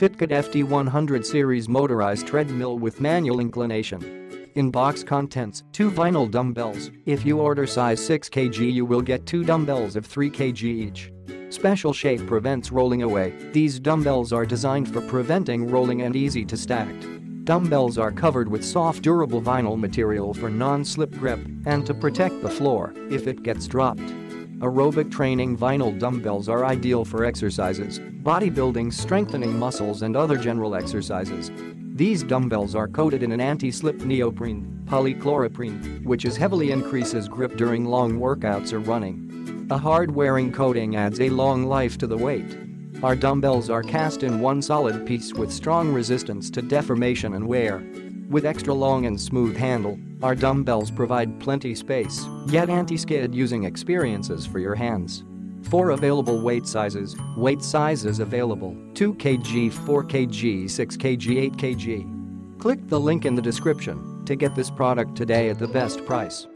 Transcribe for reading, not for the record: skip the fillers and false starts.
Fitkit FT100 series motorized treadmill with manual inclination. In-box contents: 2 vinyl dumbbells. If you order size 6 kg you will get 2 dumbbells of 3 kg each. Special shape prevents rolling away. These dumbbells are designed for preventing rolling and easy to stacked. Dumbbells are covered with soft durable vinyl material for non-slip grip and to protect the floor if it gets dropped. Aerobic training vinyl dumbbells are ideal for exercises, bodybuilding, strengthening muscles and other general exercises. These dumbbells are coated in an anti-slip neoprene, polychloroprene, which heavily increases grip during long workouts or running. A hard-wearing coating adds a long life to the weight. Our dumbbells are cast in one solid piece with strong resistance to deformation and wear. With extra long and smooth handle, our dumbbells provide plenty space, yet anti-skid using experiences for your hands. 4 available weight sizes available: 2 kg, 4 kg, 6 kg, 8 kg. Click the link in the description to get this product today at the best price.